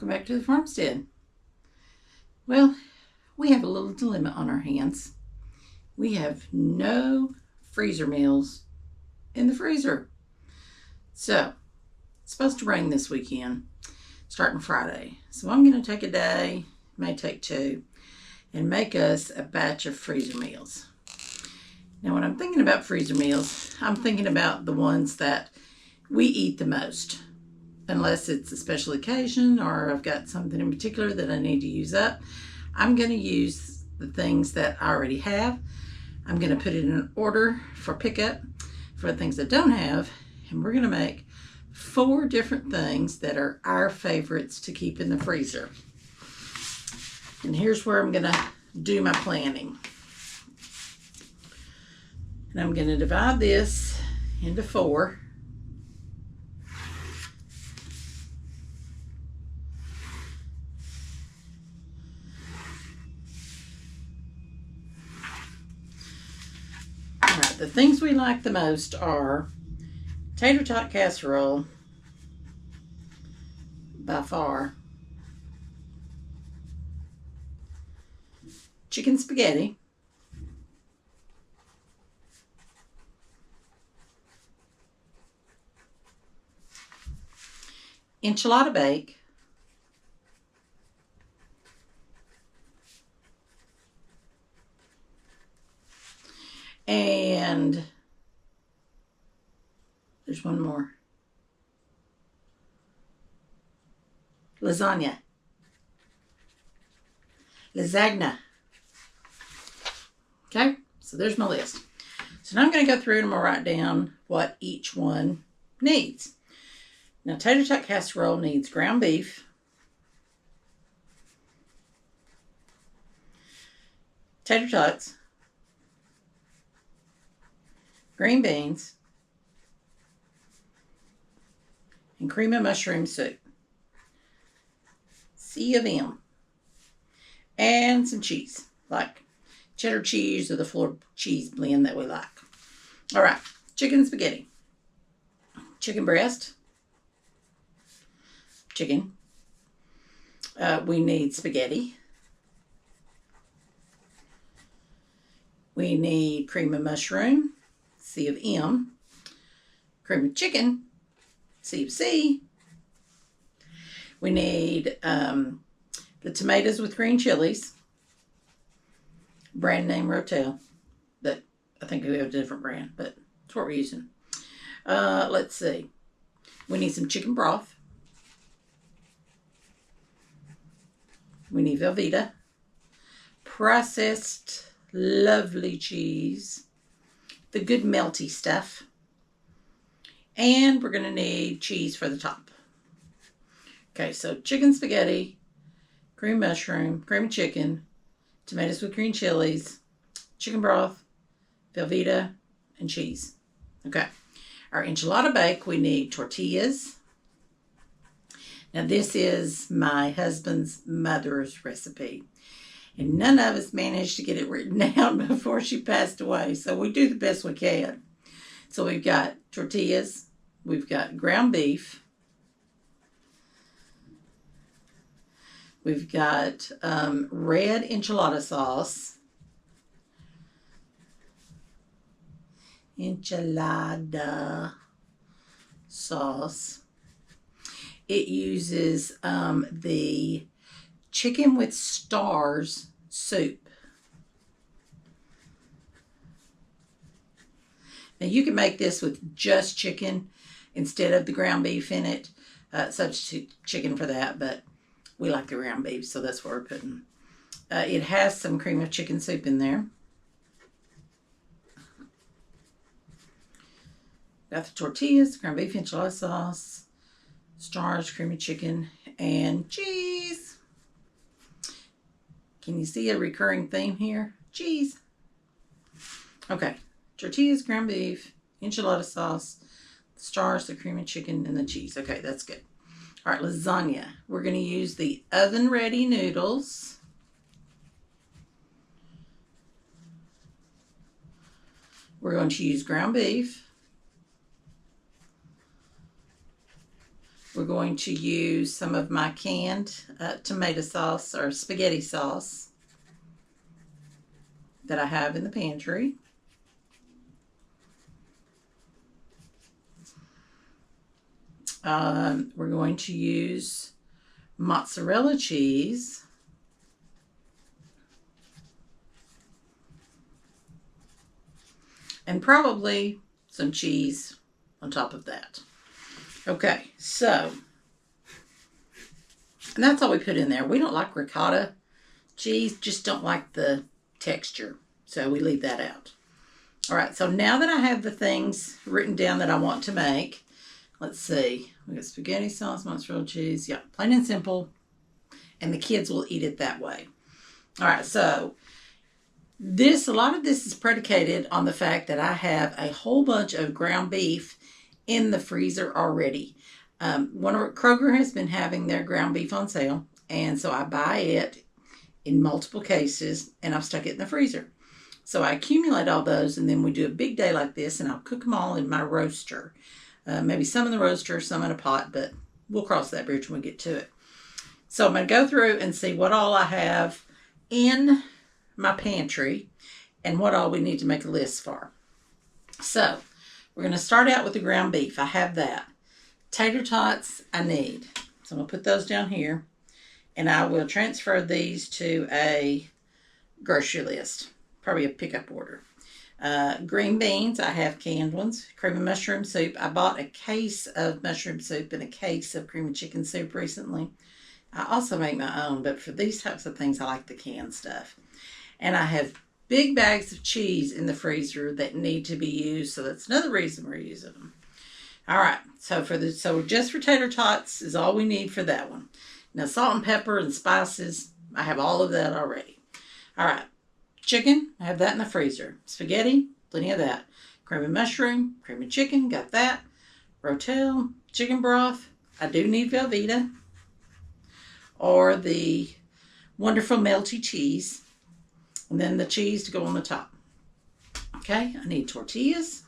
Welcome back to the farmstead. Well, we have a little dilemma on our hands. We have no freezer meals in the freezer. So, it's supposed to rain this weekend, starting Friday. So I'm going to take a day, may take two, and make us a batch of freezer meals. Now, when I'm thinking about freezer meals, I'm thinking about the ones that we eat the most. Unless it's a special occasion or I've got something in particular that I need to use up, I'm going to use the things that I already have. I'm going to put it in an order for pickup for the things I don't have, and we're going to make 4 different things that are our favorites to keep in the freezer. And here's where I'm going to do my planning. And I'm going to divide this into 4. The things we like the most are tater tot casserole, by far, chicken spaghetti, enchilada bake, and there's one more. Lasagna. Okay, so there's my list. So now I'm going to go through and I'm going to write down what each one needs. Now, tater tot casserole needs ground beef, tater tots, green beans, and cream of mushroom soup. C of M. And some cheese, like cheddar cheese or the floor cheese blend that we like. All right, chicken spaghetti. Chicken breast. Chicken. We need spaghetti. We need cream of mushroom. C of M, cream of chicken, C of C. We need the tomatoes with green chilies, brand name Rotel, that I think we have a different brand, but that's what we're using. Let's see. We need some chicken broth. We need Velveeta, processed lovely cheese, the good melty stuff, and we're going to need cheese for the top. Okay, so chicken spaghetti, cream mushroom, cream chicken, tomatoes with green chilies, chicken broth, Velveeta, and cheese. Okay, our enchilada bake, we need tortillas. Now this is my husband's mother's recipe. And none of us managed to get it written down before she passed away. So we do the best we can. So we've got tortillas. We've got ground beef. We've got red enchilada sauce. Enchilada sauce. It uses the chicken with stars soup. Now you can make this with just chicken instead of the ground beef in it. Substitute chicken for that, but we like the ground beef, so that's what we're putting. It has some cream of chicken soup in there. Got the tortillas, ground beef, enchilada sauce, stars, cream of chicken, and cheese. Can you see a recurring theme here? Cheese. Okay. Tortillas, ground beef, enchilada sauce, the stars, the cream of chicken, and the cheese. Okay, that's good. All right, lasagna. We're going to use the oven-ready noodles. We're going to use ground beef. We're going to use some of my canned tomato sauce or spaghetti sauce that I have in the pantry. We're going to use mozzarella cheese. And probably some cheese on top of that. Okay, so, and that's all we put in there. We don't like ricotta cheese, just don't like the texture. So we leave that out. All right, so now that I have the things written down that I want to make, let's see. We got spaghetti sauce, mozzarella cheese. Yeah, plain and simple. And the kids will eat it that way. All right, so a lot of this is predicated on the fact that I have a whole bunch of ground beef in the freezer already. Kroger has been having their ground beef on sale, and so I buy it in multiple cases, and I've stuck it in the freezer. So I accumulate all those, and then we do a big day like this, and I'll cook them all in my roaster. Maybe some in the roaster, some in a pot, but we'll cross that bridge when we get to it. So I'm going to go through and see what all I have in my pantry and what all we need to make a list for. So we're going to start out with the ground beef. I have that. Tater tots I need. So I'm going to put those down here, and I will transfer these to a grocery list, probably a pickup order. Green beans, I have canned ones. Cream of mushroom soup. I bought a case of mushroom soup and a case of cream of chicken soup recently. I also make my own, but for these types of things, I like the canned stuff. And I have big bags of cheese in the freezer that need to be used, so that's another reason we're using them. All right, so just for tater tots is all we need for that one. Now, salt and pepper and spices, I have all of that already. All right, chicken, I have that in the freezer. Spaghetti, plenty of that. Cream of mushroom, cream of chicken, got that. Rotel, chicken broth, I do need Velveeta, or the wonderful melty cheese. And then the cheese to go on the top. Okay, I need tortillas.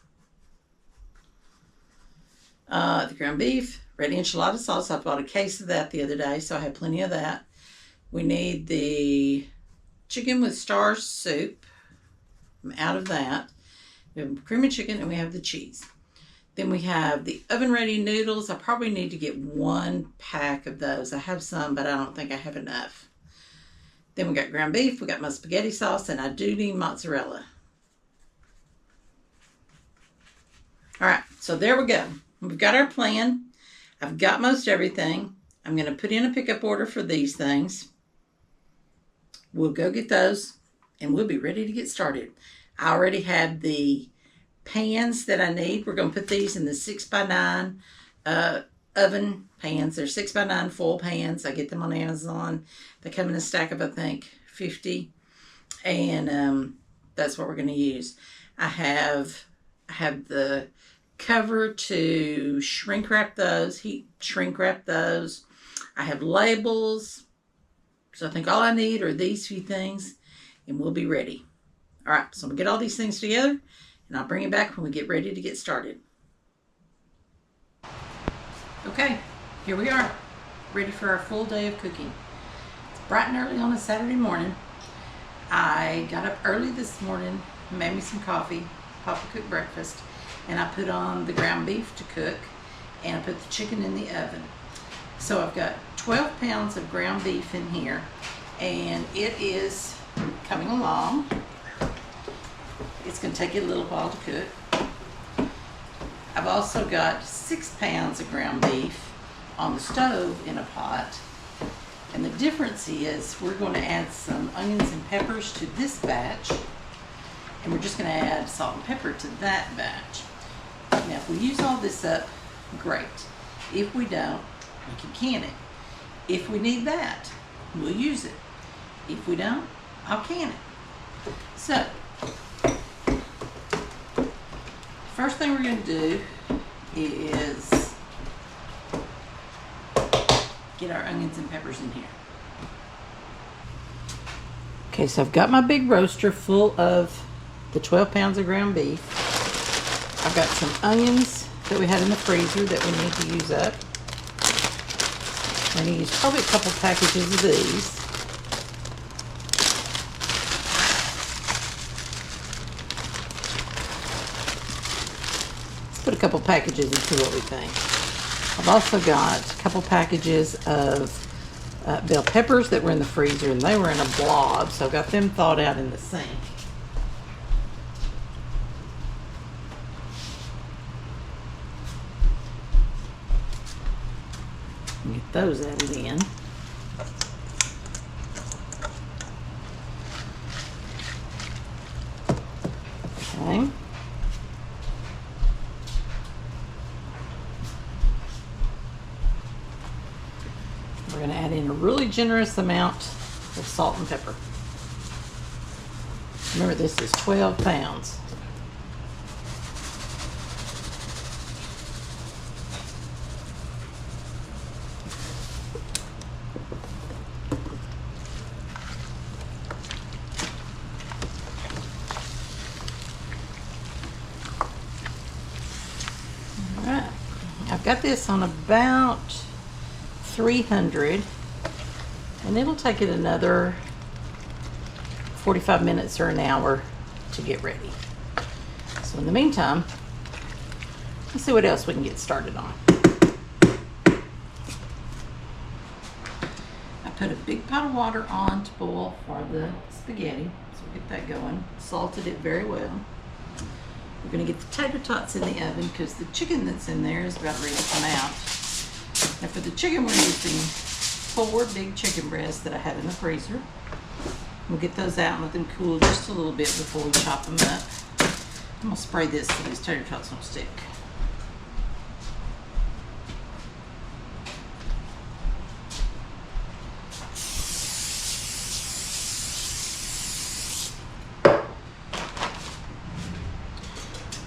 The ground beef, ready enchilada sauce. I bought a case of that the other day, so I have plenty of that. We need the chicken with star soup. I'm out of that. We have cream of chicken, and we have the cheese. Then we have the oven-ready noodles. I probably need to get 1 pack of those. I have some, but I don't think I have enough. Then we got ground beef, we got my spaghetti sauce, and I do need mozzarella. All right, so there we go. We've got our plan. I've got most everything. I'm going to put in a pickup order for these things. We'll go get those, and we'll be ready to get started. I already have the pans that I need. We're going to put these in the 6x9 oven pans. They're 6x9 foil pans. I get them on Amazon. They come in a stack of, I think, 50. And that's what we're going to use. I have the cover to shrink wrap those, heat shrink wrap those. I have labels. So I think all I need are these few things, and we'll be ready. All right, so we'll get all these things together, and I'll bring it back when we get ready to get started. Okay, here we are, ready for our full day of cooking. It's bright and early on a Saturday morning. I got up early this morning, made me some coffee, Papa cooked breakfast, and I put on the ground beef to cook, and I put the chicken in the oven. So I've got 12 pounds of ground beef in here, and it is coming along. It's going to take it a little while to cook. I've also got 6 pounds of ground beef on the stove in a pot. And the difference is we're going to add some onions and peppers to this batch. And we're just going to add salt and pepper to that batch. Now, if we use all this up, great. If we don't, we can can it. If we need that, we'll use it. If we don't, I'll can it. So, first thing we're going to do is get our onions and peppers in here. Okay, so I've got my big roaster full of the 12 pounds of ground beef. I've got some onions that we had in the freezer that we need to use up. We're going to use probably a couple packages of these. Let's put a couple packages and see what we think. I've also got a couple packages of bell peppers that were in the freezer, and they were in a blob, so I got them thawed out in the sink. Get those added in. Okay. We're going to add in a really generous amount of salt and pepper. Remember, this is 12 pounds. I've got this on about 300, and it'll take it another 45 minutes or an hour to get ready. So in the meantime, let's see what else we can get started on. I put a big pot of water on to boil for the spaghetti, so we'll get that going. Salted it very well. We're going to get the tater tots in the oven because the chicken that's in there is about ready to come out. Now for the chicken, we're using 4 big chicken breasts that I had in the freezer. We'll get those out and let them cool just a little bit before we chop them up. I'm going to spray this so these tater tots don't stick.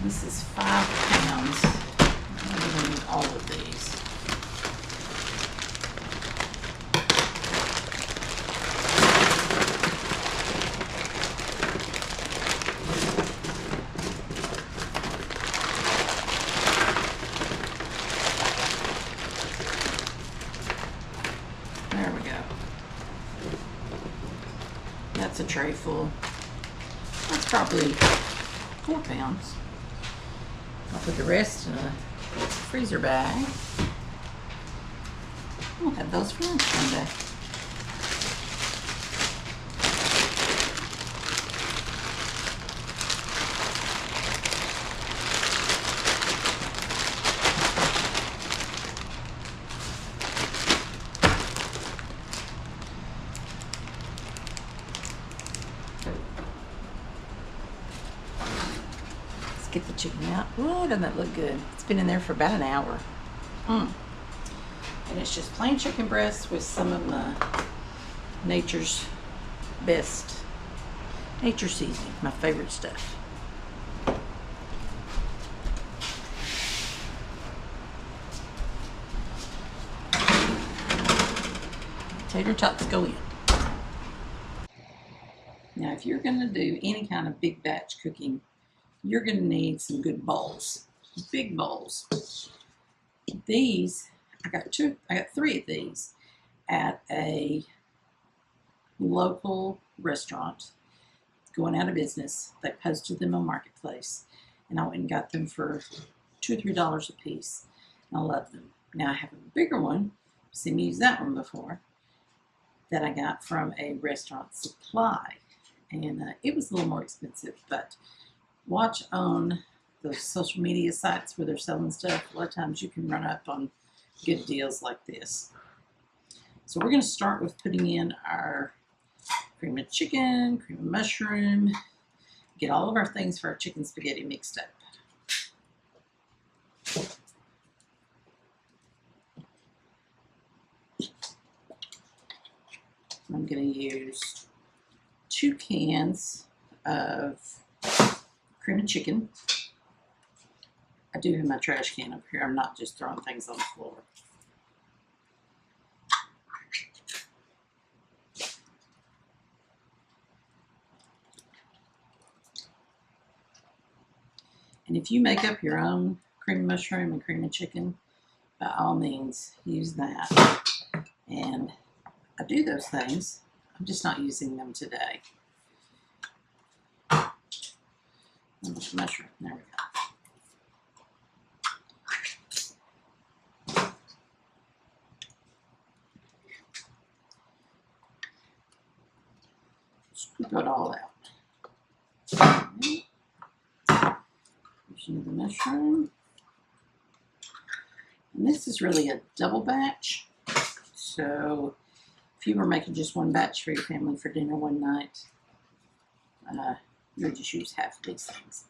This is 5 pounds. I'm going to need all of these. There we go. That's a tray full. That's probably 4 pounds. I'll put the rest in a freezer bag. We'll have those for lunch one day. Get the chicken out. Oh, doesn't that look good? It's been in there for about an hour. And it's just plain chicken breast with some of my nature's best nature seasoning, my favorite stuff. Tater tots go in. Now, if you're going to do any kind of big batch cooking, you're going to need some good bowls, big bowls. These, I got 3 of these at a local restaurant going out of business. They posted them on Marketplace, and I went and got them for $2 or $3 a piece. And I love them. Now I have a bigger one. You've seen me use that one before, that I got from a restaurant supply, and it was a little more expensive, but watch on those social media sites where they're selling stuff. A lot of times you can run up on good deals like this. So we're going to start with putting in our cream of chicken, cream of mushroom, get all of our things for our chicken spaghetti mixed up. I'm going to use 2 cans of cream of chicken. I do have my trash can up here. I'm not just throwing things on the floor. And if you make up your own cream of mushroom and cream of chicken, by all means, use that. And I do those things. I'm just not using them today. Mushroom. There we go. Scoop it all out. Here's another mushroom. And this is really a double batch. So if you were making just one batch for your family for dinner one night, you would just use half of these things.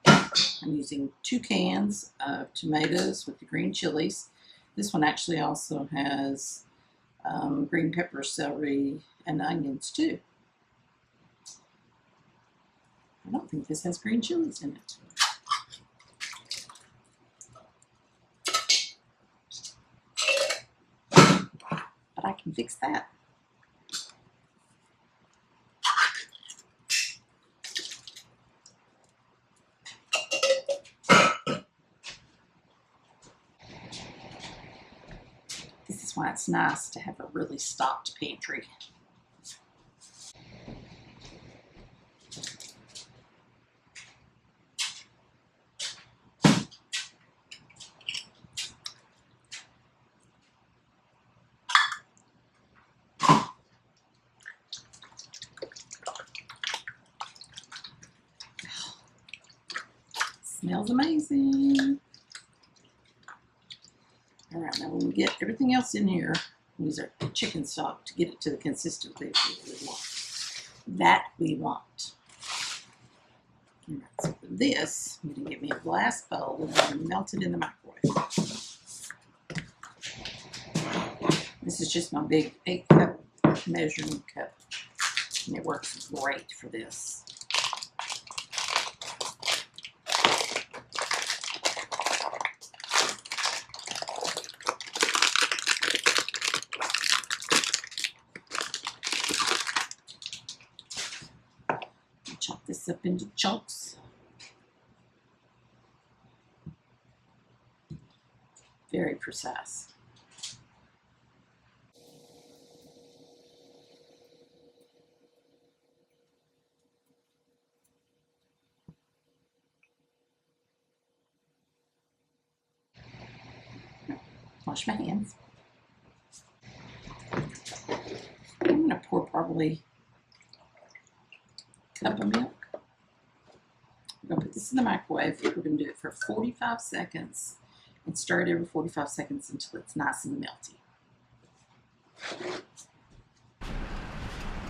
I'm using 2 cans of tomatoes with the green chilies. This one actually also has green pepper, celery, and onions too. I don't think this has green chilies in it. But I can fix that. This is why it's nice to have a really stocked pantry. Smells amazing. All right, now when we get everything else in here, we use our chicken stock to get it to the consistency we want. That we want. All right, so for this, I'm going to get me a glass bowl and I'm going to melt it in the microwave. This is just my big 8-cup measuring cup, and it works great for this. Chop this up into chunks. Very precise. Wash my hands. I'm going to pour probably a cup of milk. We're going to put this in the microwave. We're going to do it for 45 seconds and stir it every 45 seconds until it's nice and melty.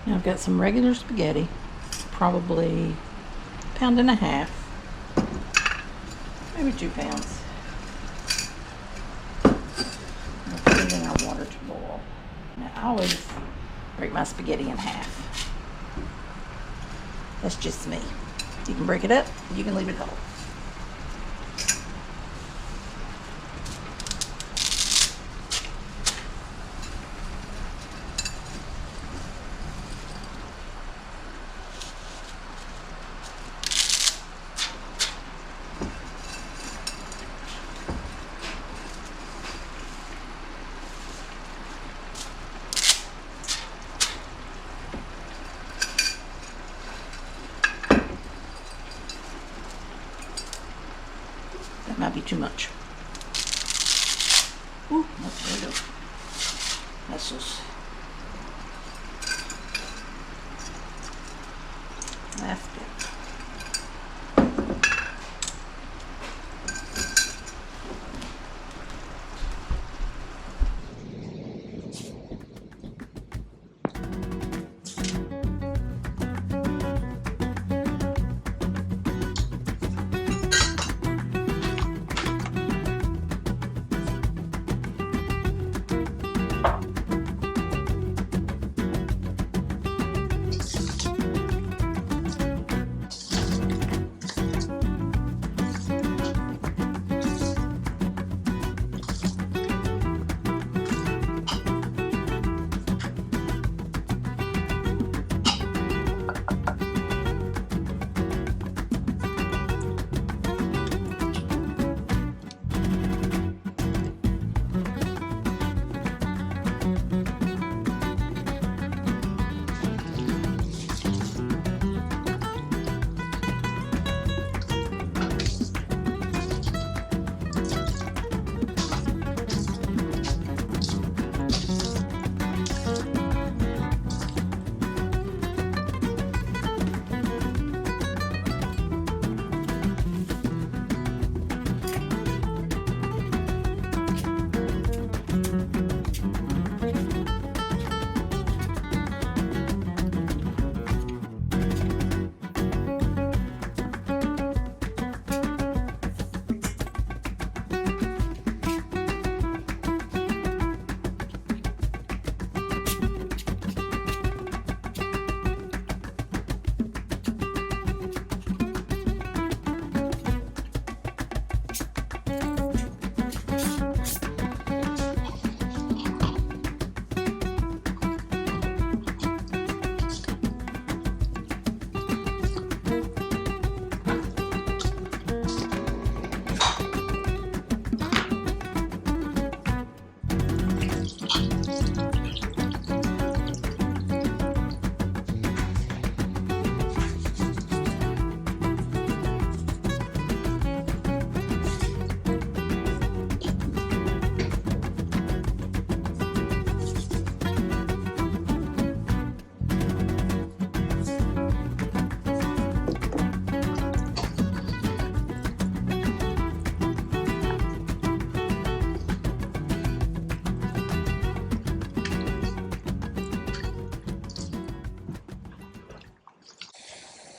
Now I've got some regular spaghetti, probably 1.5 pounds, maybe 2 pounds. I'll put it in our water to boil. Now I always break my spaghetti in half. That's just me. You can break it up, you can leave it whole. That might be too much. Ooh, there we go. That's just left it.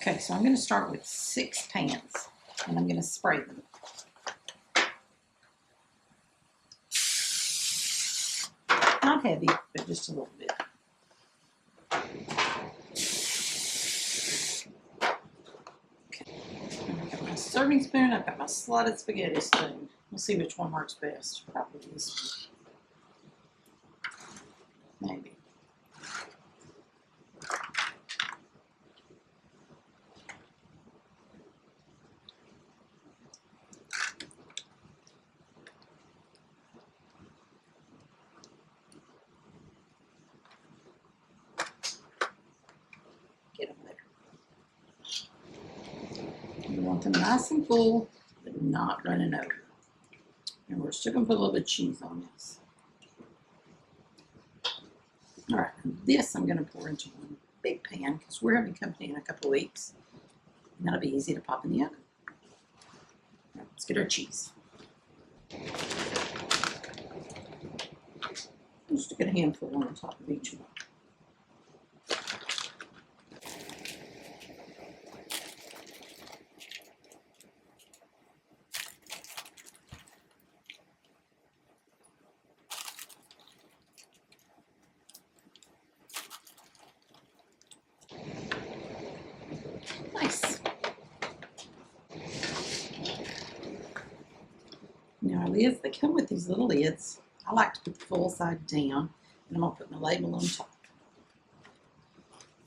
Okay, so I'm going to start with 6 pans, and I'm going to spray them. Not heavy, but just a little bit. Okay. I've got my serving spoon, I've got my slotted spaghetti spoon. We'll see which one works best. Probably this one. Maybe. Get them there. You want them nice and full, but not running over. And we're still going to put a little bit of cheese on this. All right, this I'm going to pour into one big pan because we're having company in a couple of weeks. And that'll be easy to pop in the oven. All right, let's get our cheese. I'll stick a handful on the top of each one. Nice. Now our lids, they come with these little lids. I like to put the full side down, and I'm going to put my label on top.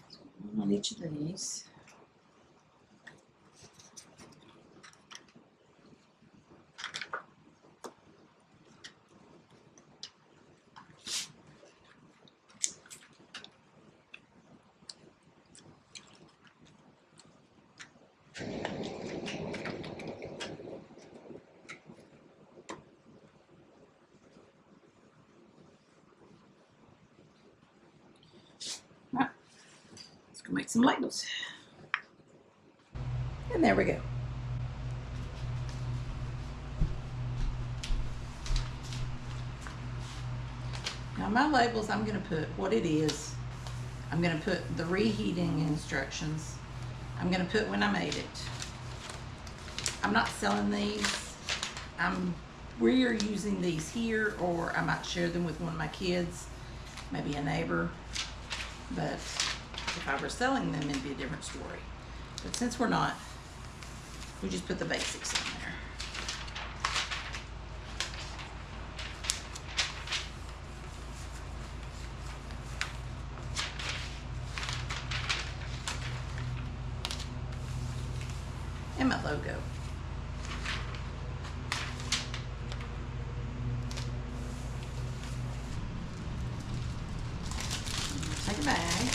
So one on each of these. Right, let's go make some labels. And there we go. Now my labels, I'm going to put what it is. I'm going to put the reheating instructions. I'm going to put when I made it. I'm not selling these. We're using these here, or I might share them with one of my kids, maybe a neighbor. But if I were selling them, it'd be a different story. But since we're not, we just put the basics in there. And my logo. Take a bag.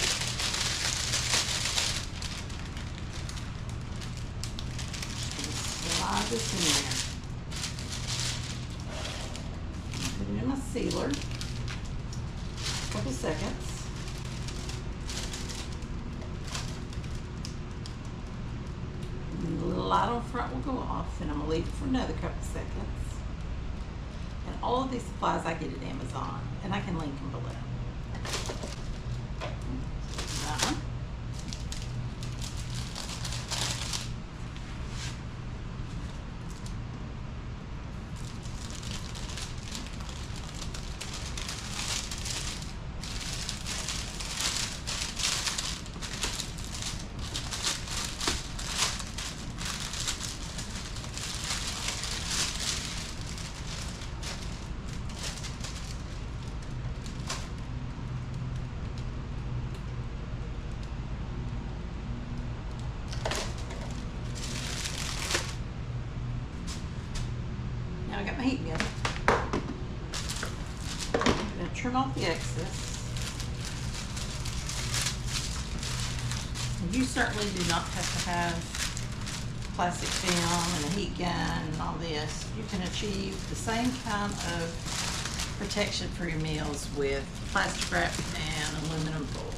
Slide this in there. Put it in my sealer. A couple seconds. And the light on front will go off, and I'm going to leave it for another couple seconds. And all of these supplies I get at Amazon, and I can link them below. Now I got my heat gun. I'm going to trim off the excess. And you certainly do not have to have plastic film and a heat gun and all this. You can achieve the same kind of protection for your meals with plastic wrap and aluminum foil.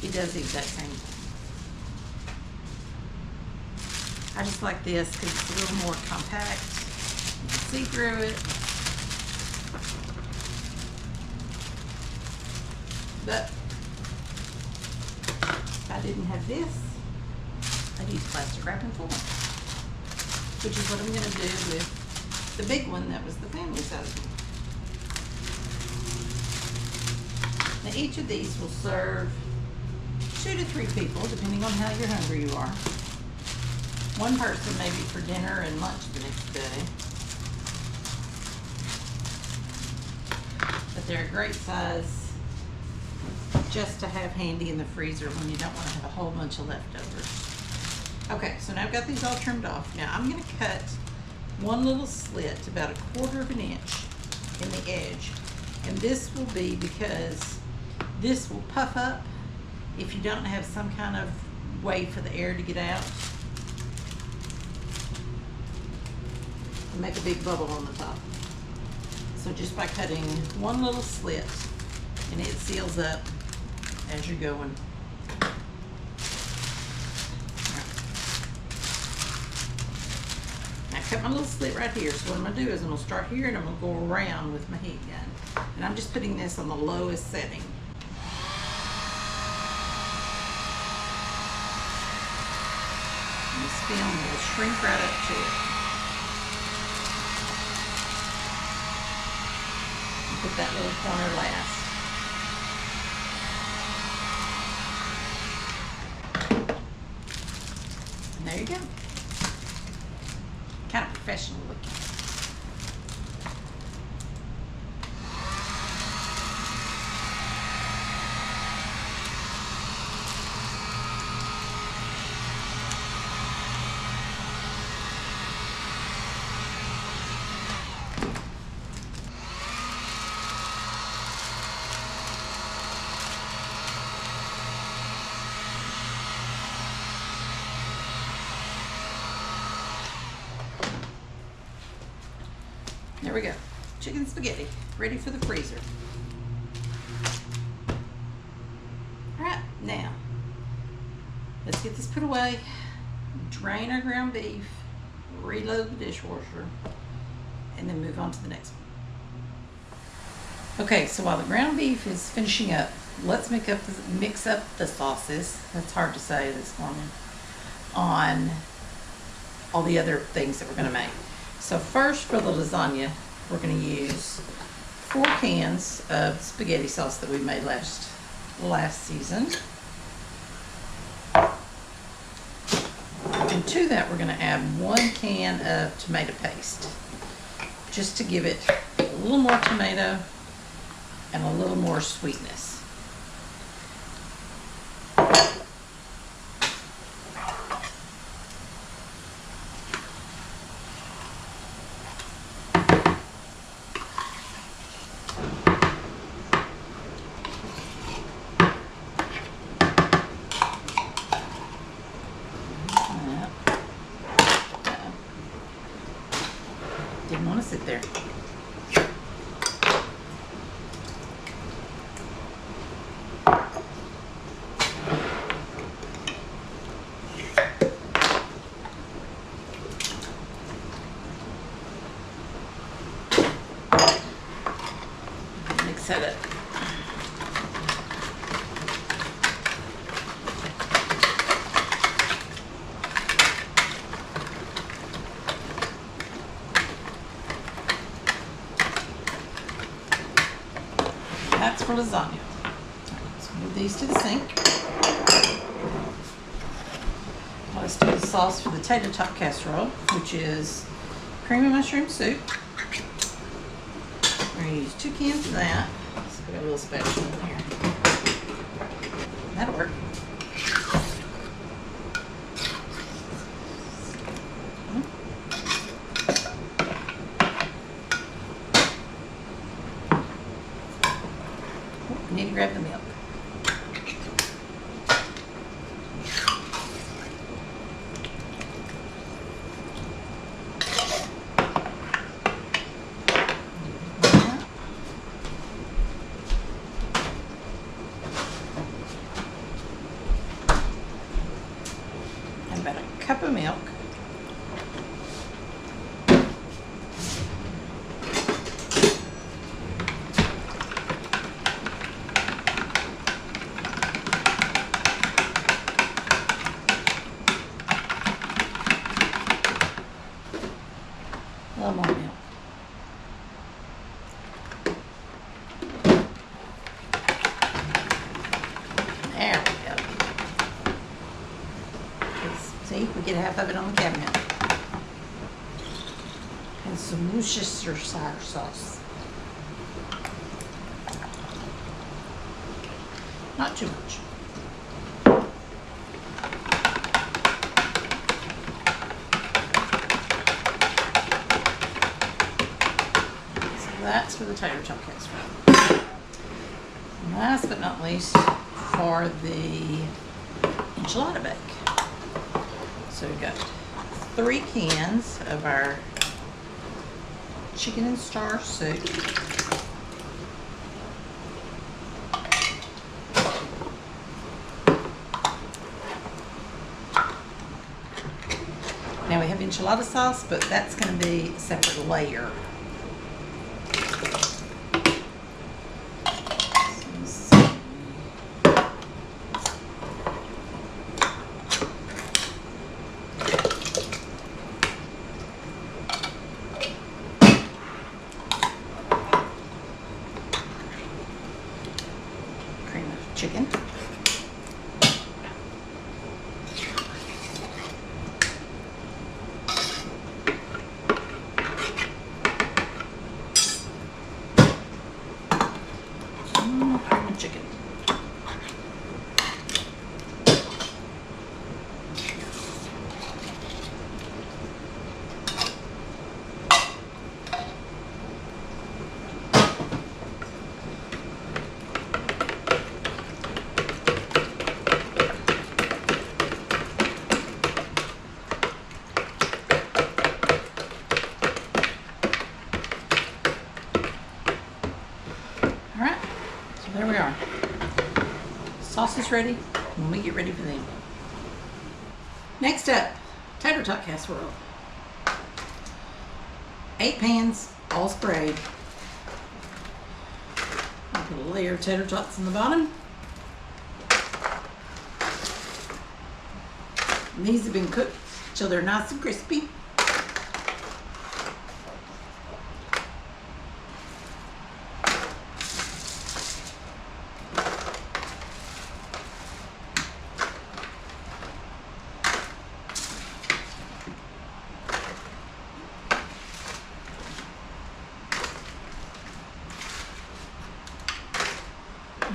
It does the exact same thing. I just like this because it's a little more compact. You can see through it. But if I didn't have this, I'd use plastic wrap and foil, which is what I'm going to do with the big one that was the family size one. Now each of these will serve 2 to 3 people, depending on how hungry you are. One person maybe for dinner and lunch the next day. But they're a great size just to have handy in the freezer when you don't want to have a whole bunch of leftovers. Okay, so now I've got these all trimmed off. Now I'm going to cut one little slit about 1/4 of an inch in the edge. And this will be because this will puff up if you don't have some kind of way for the air to get out. And make a big bubble on the top. So just by cutting one little slit, and it seals up as you're going. Now I cut my little slit right here. So what I'm going to do is I'm going to start here and I'm going to go around with my heat gun. And I'm just putting this on the lowest setting. And this film will shrink right up to it. And put that little corner last. And there you go. Kind of professional looking. There we go. Chicken spaghetti, ready for the freezer. All right, now, let's get this put away, drain our ground beef, reload the dishwasher, and then move on to the next one. Okay, so while the ground beef is finishing up, let's mix up the sauces. That's hard to say this morning, on all the other things that we're gonna make. So first, for the lasagna, we're going to use 4 cans of spaghetti sauce that we made last season. And to that, we're going to add 1 can of tomato paste, just to give it a little more tomato and a little more sweetness. Didn't want to sit there. Mix that up. That's for lasagna. Let's move these to the sink. Let's do the sauce for the tater tot casserole, which is creamy mushroom soup. We're going to use 2 cans of that. So we got a little spatula in here. That'll work. I need to grab the milk. And about a cup of milk. get half of it on the cabinet. And some Worcestershire sauce. Not too much. So that's where the tater tot comes from. And last but not least, for the enchilada bake. So we've got 3 cans of our chicken and star soup. Now we have enchilada sauce, but that's going to be a separate layer. Cream of chicken. Chicken. All right. There we are. Sauce is ready when we get ready for them. Next up, tater tot casserole. 8 pans, all sprayed. I'll put a layer of tater tots in the bottom. And these have been cooked till they're nice and crispy.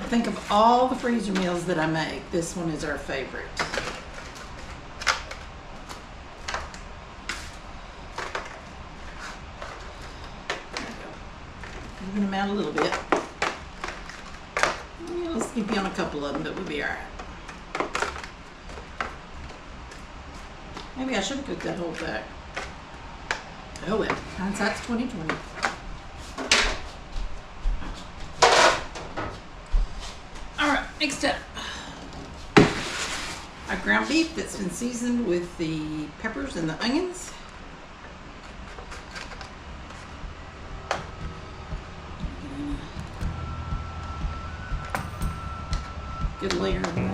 Think of all the freezer meals that I make, this one is our favorite. Even them out a little bit. Yeah, let's keep you on a couple of them, but we'll be all right. Maybe I should have cooked that whole pack. Oh well, hindsight's 20/20. Next up, our ground beef that's been seasoned with the peppers and the onions. Good layer of that.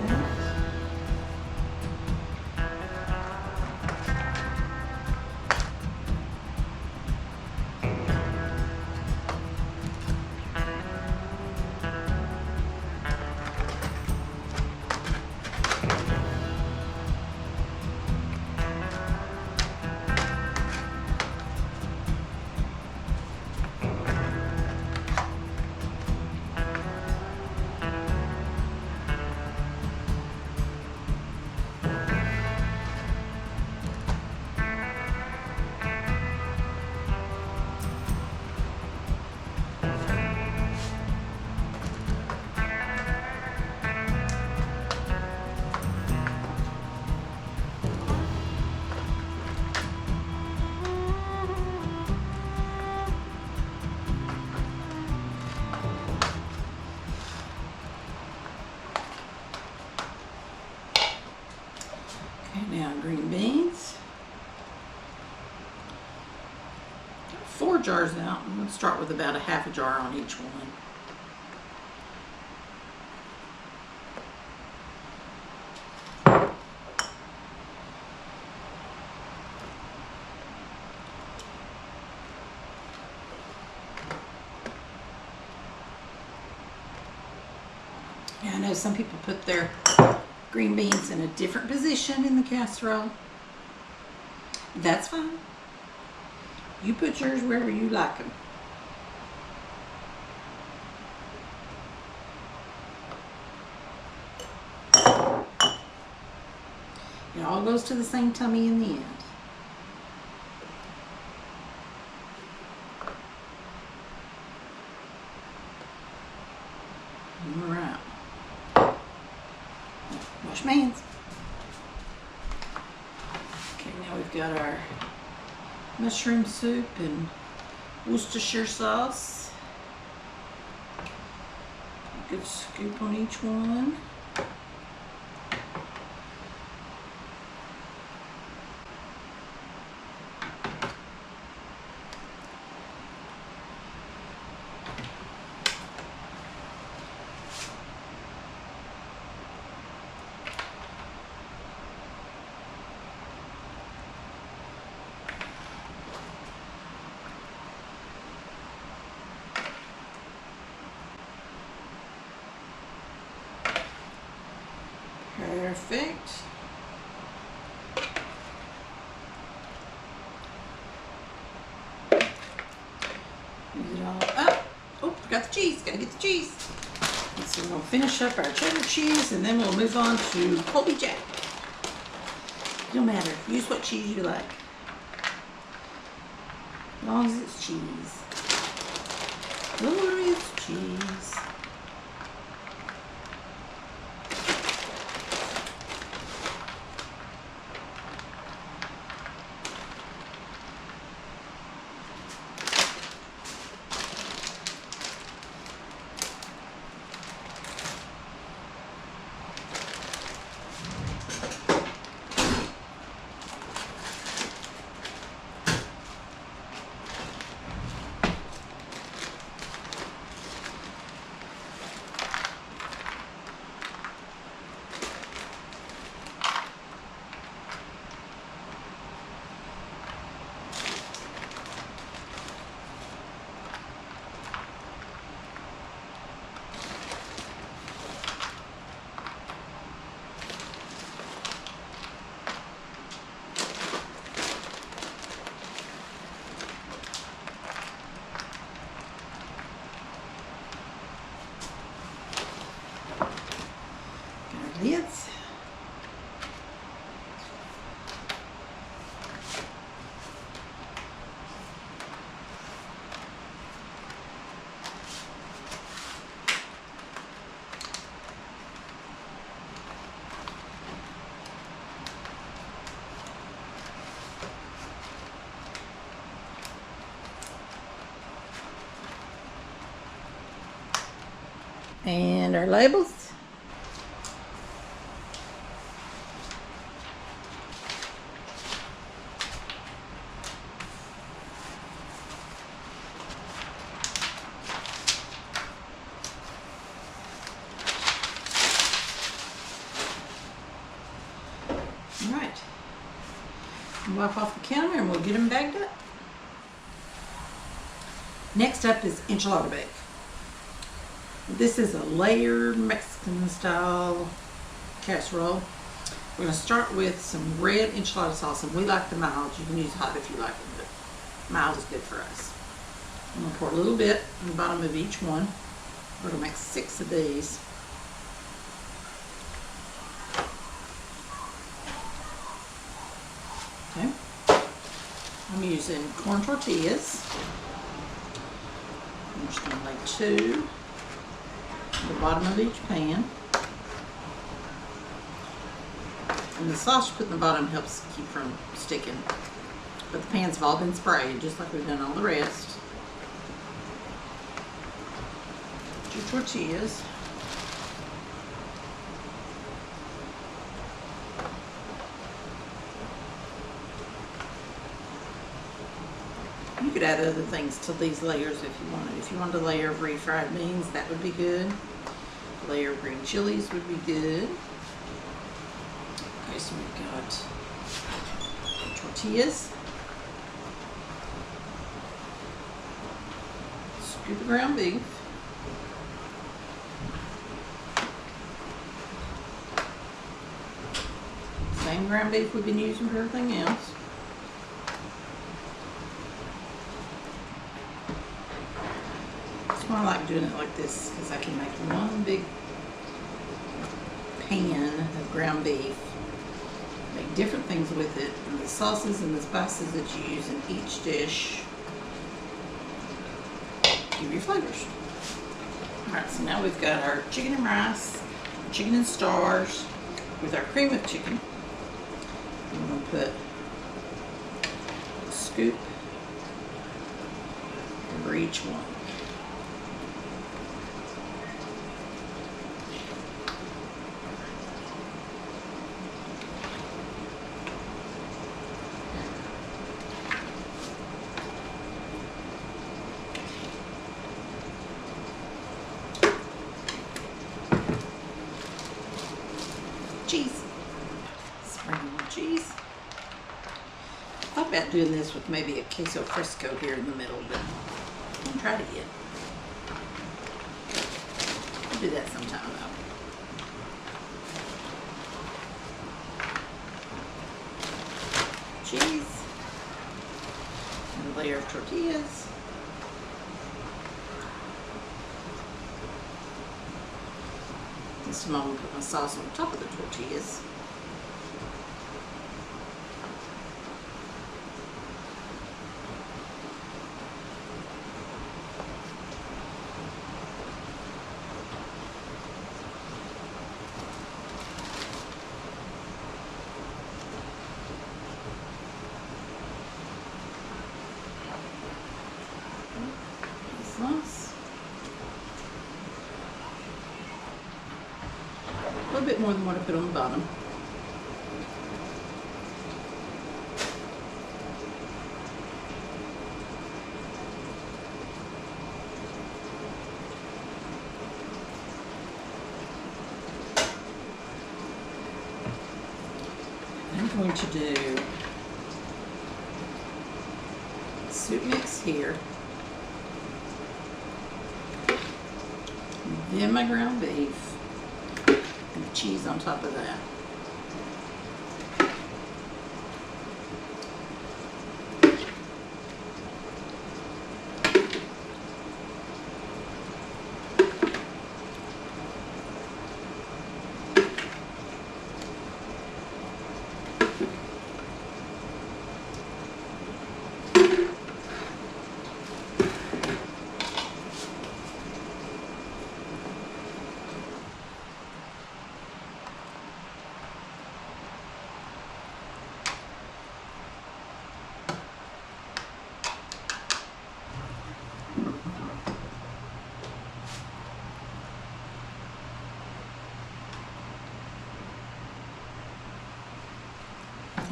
Now green beans. 4 jars now. I'm going to start with about a half a jar on each one. Yeah, I know some people put their green beans in a different position in the casserole. That's fine. You put yours wherever you like them. It all goes to the same tummy in the end. All right. Wash my hands. Okay, now we've got our mushroom soup and Worcestershire sauce. A good scoop on each one. Perfect. Use it all up. Oh, forgot the cheese. Gotta get the cheese. And so we'll finish up our cheddar cheese and then we'll move on to Colby Jack. No matter. Use what cheese you like. As long as it's cheese. Glorious cheese. Lids. And our labels. Alright, wipe off the counter and we'll get them bagged up. Next up is Enchilada Bake. This is a layered Mexican style casserole. We're going to start with some red enchilada sauce, and we like the mild. You can use hot if you like it, but mild is good for us. I'm going to pour a little bit on the bottom of each one. We're going to make 6 of these. Okay. I'm using corn tortillas. I'm just going to lay 2 at the bottom of each pan. And the sauce you put in the bottom helps keep from sticking. But the pans have all been sprayed, just like we've done all the rest. 2 tortillas. You could add other things to these layers if you wanted. If you wanted a layer of refried beans, that would be good. A layer of green chilies would be good. Okay, so we've got tortillas. Scoop of ground beef. Same ground beef we've been using for everything else. why I like doing it like this, because I can make one big pan of ground beef, make different things with it, and the sauces and the spices that you use in each dish give you flavors. Alright, so now we've got our chicken and rice, chicken and stars with our cream of chicken. I'm going to put a scoop over each one. Cheese. Sprinkle of cheese. I thought about doing this with maybe a queso fresco here in the middle, but I haven't tried it yet. I'll do that sometime though. Cheese. And a layer of tortillas. This time I'm going to put my sauce on top of the tortillas. Sauce. A little bit more than what I put on the bottom. I'm going to do soup mix here, then my ground beef, and the cheese on top of that.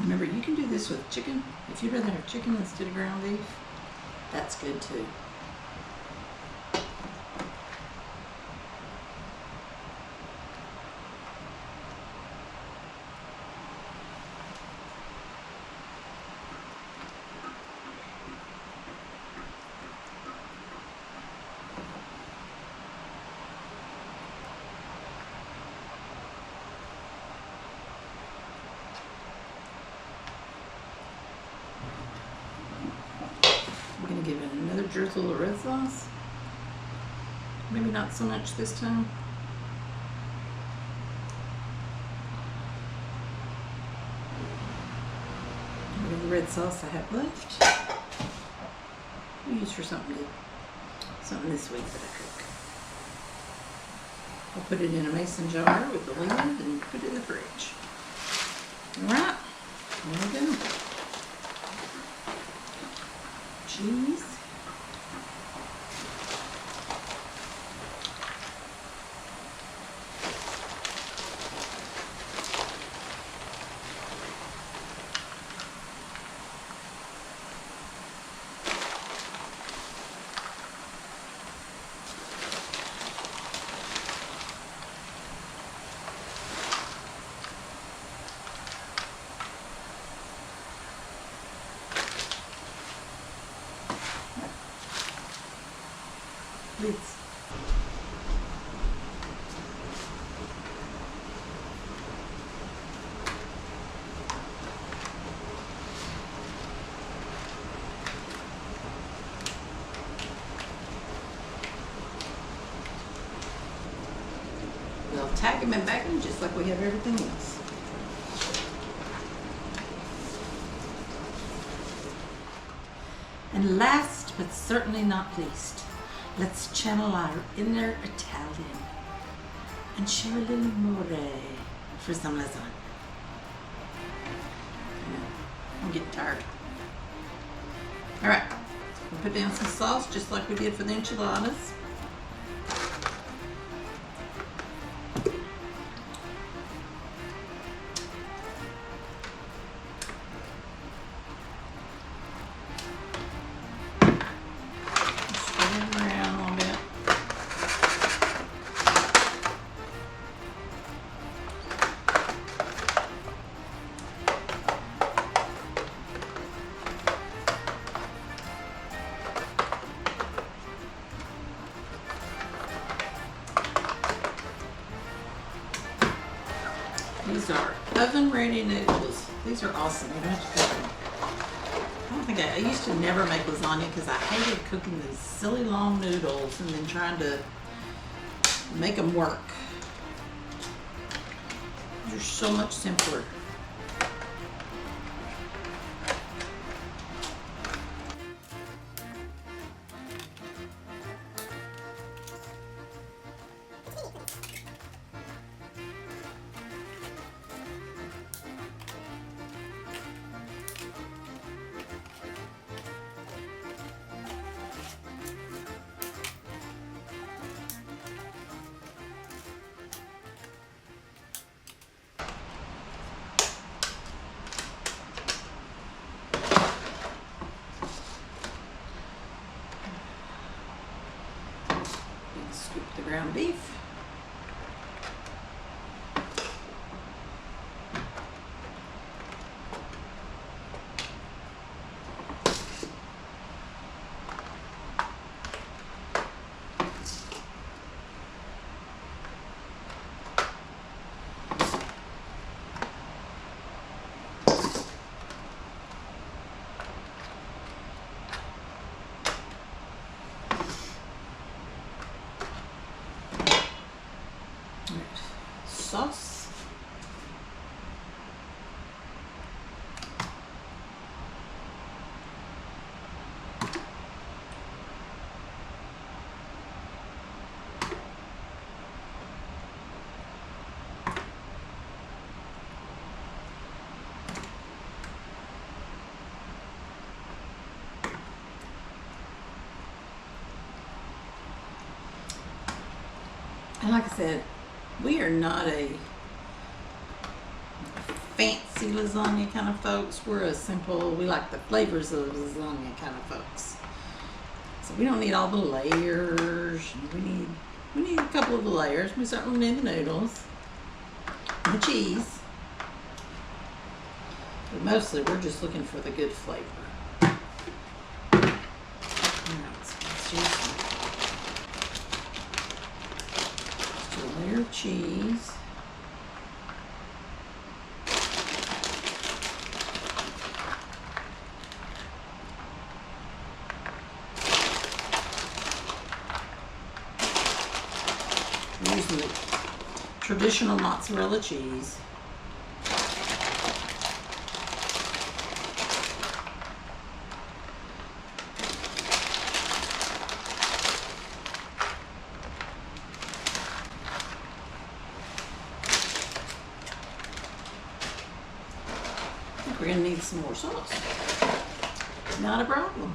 Remember, you can do this with chicken. If you'd rather have chicken instead of ground beef, that's good too. I'm going to give it another drizzle of red sauce. Maybe not so much this time. Whatever red sauce I have left, we'll use for something this week that I cook. I'll put it in a mason jar with the lid and put it in the fridge. Alright, there we go. Cheese. Please. Tack them and back them just like we have everything else. And last but certainly not least, let's channel our inner Italian and share a little amore for some lasagna. I'm getting tired. All right, we'll put down some sauce just like we did for the enchiladas. These are oven ready noodles. These are awesome. You don't have to cook them. I used to never make lasagna because I hated cooking these silly long noodles and then trying to make them work. They're so much simpler. Scoop the ground beef. Sauce. And like I said, we are not a fancy lasagna kind of folks. We're a simple, we like the flavors of lasagna kind of folks. So we don't need all the layers. We need a couple of the layers. We certainly need the noodles and the cheese. But mostly we're just looking for the good flavor. Alright, so let's do a layer of cheese. I'm using the traditional mozzarella cheese. We're going to need some more sauce. Not a problem.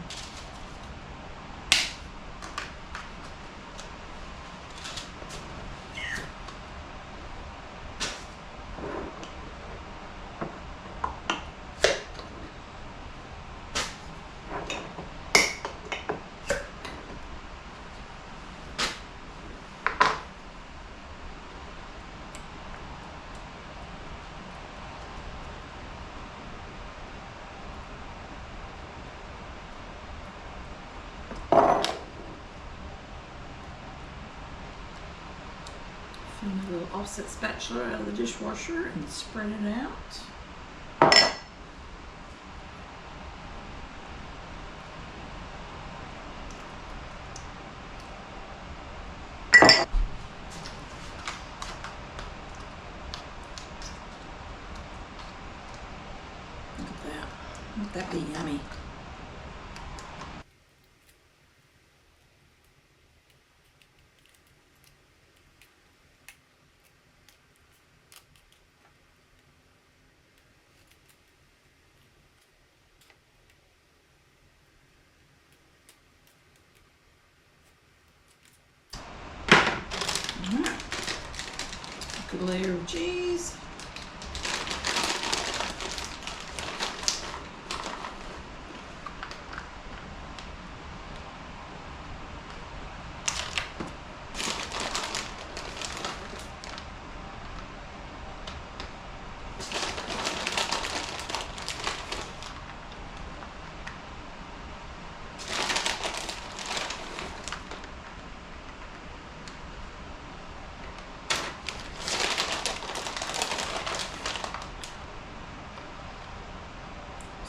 Find a little offset spatula out of the dishwasher and spread it out. That'd be yummy. Good layer of cheese.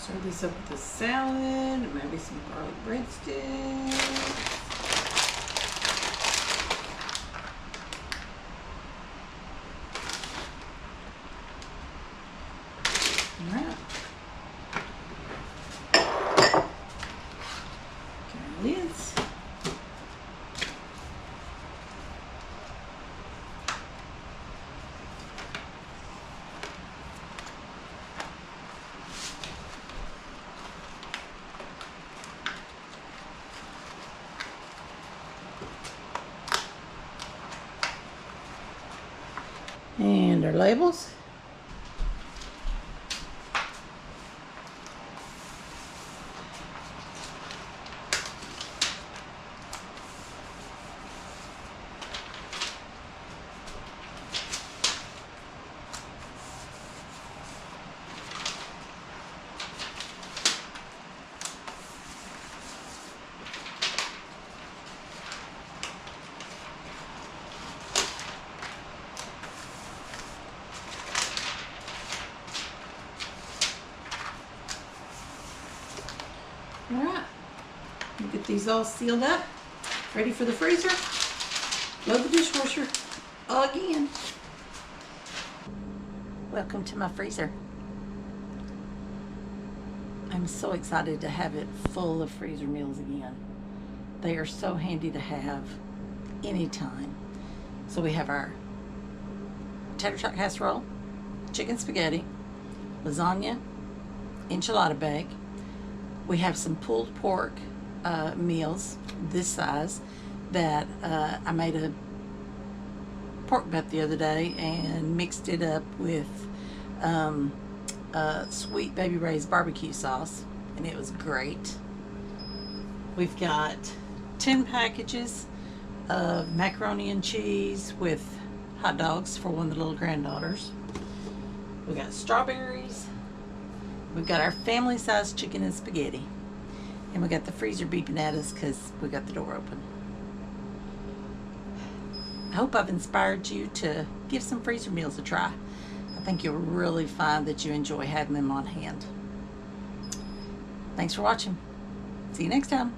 Serve this up with a salad, maybe some garlic breadsticks. All right. Okay, lids. And our labels. All right, we'll get these all sealed up, ready for the freezer. Load the dishwasher again. Welcome to my freezer. I'm so excited to have it full of freezer meals again. They are so handy to have anytime. So we have our tater tot casserole, chicken spaghetti, lasagna, enchilada bake. We have some pulled pork meals this size that I made a pork butt the other day and mixed it up with sweet Baby Ray's barbecue sauce, and it was great. We've got 10 packages of macaroni and cheese with hot dogs for one of the little granddaughters. We got strawberries. We've got our family-sized chicken and spaghetti. And we got the freezer beeping at us because we got the door open. I hope I've inspired you to give some freezer meals a try. I think you'll really find that you enjoy having them on hand. Thanks for watching. See you next time.